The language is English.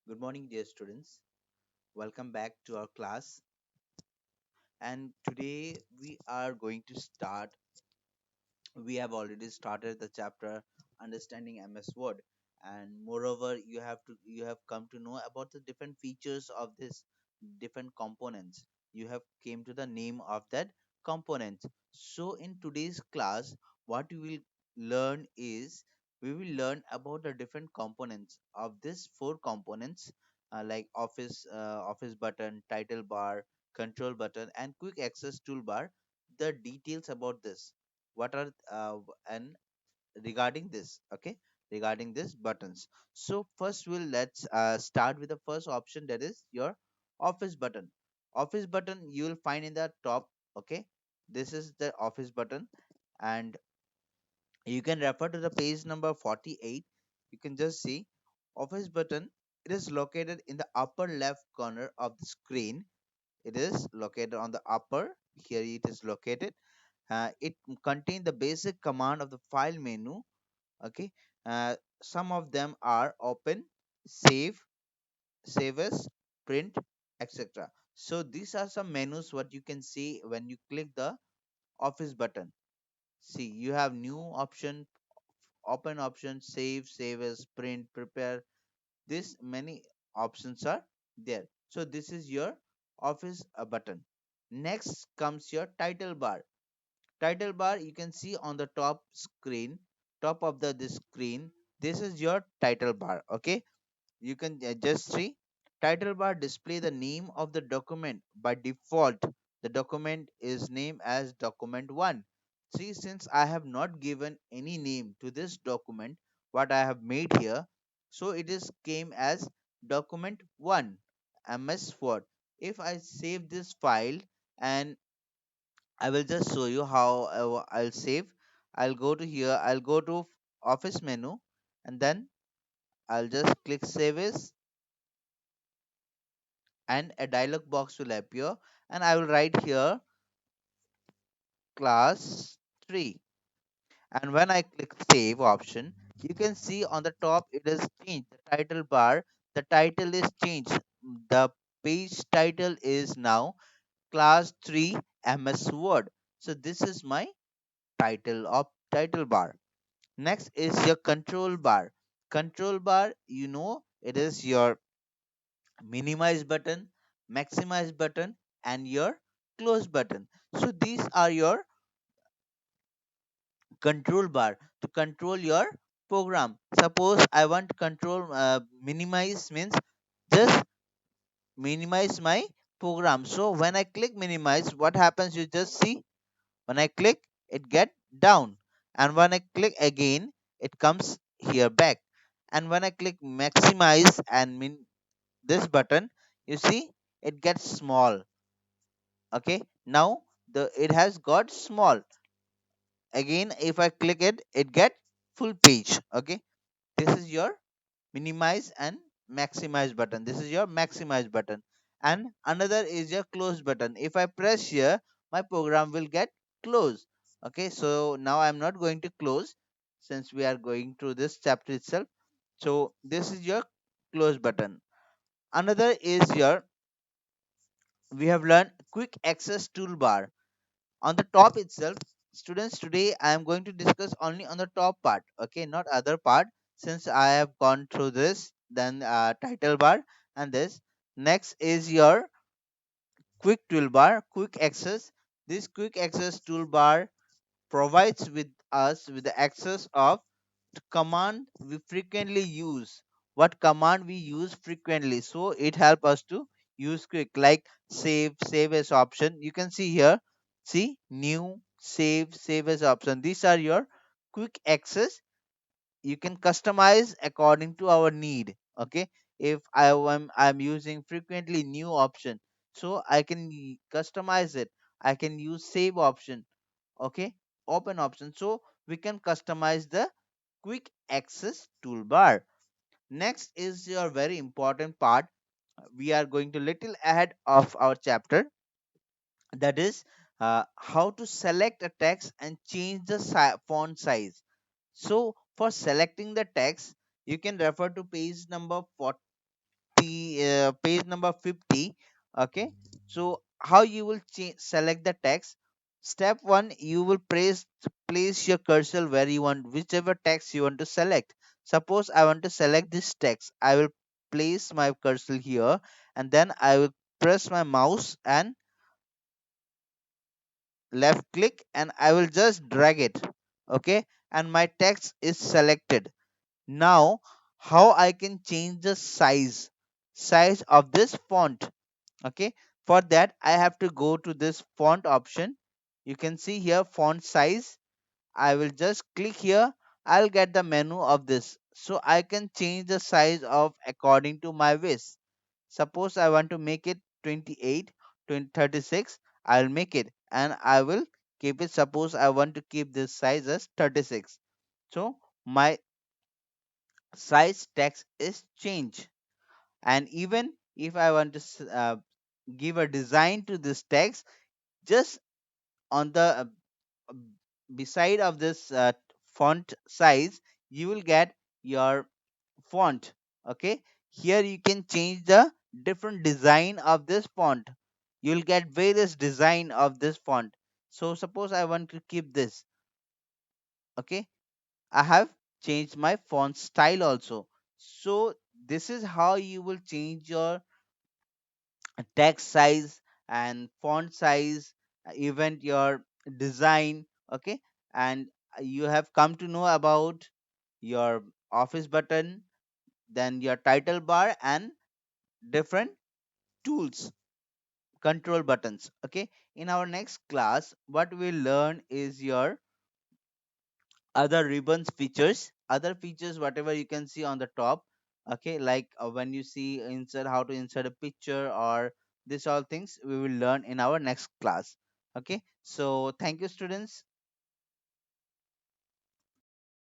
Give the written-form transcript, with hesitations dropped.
Good morning, dear students. Welcome back to our class. And today we are going to start. We have already started the chapter Understanding MS Word, and moreover, you have come to know about the different features of this different components. You have came to the name of that component. So in today's class, what we will learn is we will learn about the different components of these four components, like office button, title bar, control button, and quick access toolbar. The details about this, what are and regarding this, okay, regarding these buttons. So first let's start with the first option, that is your office button. Office button you will find in the top, okay. This is the office button, and you can refer to the page number 48. You can just see office button. It is located in the upper left corner of the screen. It is located on the upper, here it is located. It contains the basic command of the file menu, okay. Some of them are open, save, save as, print, etc. So these are some menus what you can see when you click the office button. See, you have new option, open option, save as, print, prepare. This many options are there. So this is your office button. Next comes your title bar. Title bar you can see on the top screen, top of the this screen. This is your title bar, okay. You can just see title bar display the name of the document. By default, the document is named as document 1. See, since I have not given any name to this document what I have made here, so it is came as document 1, MS Word. If I save this file, and I will just show you how I'll save. I'll go to here, I'll go to office menu, and then I'll just click save as, and a dialog box will appear, and I will write here class 3. And when I click save option, you can see on the top it is changed. The title bar, the title is changed. The page title is now class 3 MS Word. So this is my title of title bar. Next is your control bar. Control bar, it is your minimize button, maximize button, and your close button. So these are your control bar to control your program. Suppose I want to control minimize means just minimize my program. So when I click minimize, what happens? You just see when I click, it get down, and when I click again, it comes here back. And when I click maximize and this button, you see it gets small. Okay, now the it has got small. Again, if I click it, it get full page. Okay, this is your minimize and maximize button. This is your maximize button, and another is your close button. If I press here, my program will get closed. Okay, so now I'm not going to close since we are going through this chapter itself. So this is your close button. Another is your, we have learned quick access toolbar. On the top itself, students, today I am going to discuss only on the top part, okay, not other part, since I have gone through this, then title bar and this. Next is your quick toolbar, quick access. This quick access toolbar provides with us with the access of command we frequently use, what command we use frequently, so it help us to use quick, like save as option. You can see here, see new, save as option. These are your quick access. You can customize according to our need, okay. If I'm using frequently new option, so I can customize it. I can use save option, okay, open option. So we can customize the quick access toolbar. Next is your very important part. We are going to little ahead of our chapter, that is how to select a text and change the font size. So for selecting the text, you can refer to page number 40 see page number 50. Okay, so how you will select the text? Step 1, you will place your cursor where you want, whichever text you want to select. Suppose I want to select this text, I will place my cursor here, and then I will press my mouse and left click, and I will just drag it. Okay, and my text is selected. Now, how I can change the size of this font? Okay, for that I have to go to this font option. You can see here font size. I will just click here. I'll get the menu of this, so I can change the size of according to my wish. Suppose I want to make it 28, 20, 36. I'll make it, and I will keep it. Suppose I want to keep this size as 36. So my size text is changed. And even if I want to give a design to this text, just on the uh, beside of this font size, you will get your font. Okay, here you can change the different design of this font. You'll get various design of this font. So suppose I want to keep this. Okay, I have changed my font style also. So this is how you will change your text size and font size, even your design. Okay, and you have come to know about your office button, then your title bar, and different tools, control buttons. Okay, in our next class, what we learn is your other ribbons features, other features whatever you can see on the top. Okay, like when you see insert, how to insert a picture, or this all things we will learn in our next class. Okay, so thank you, students.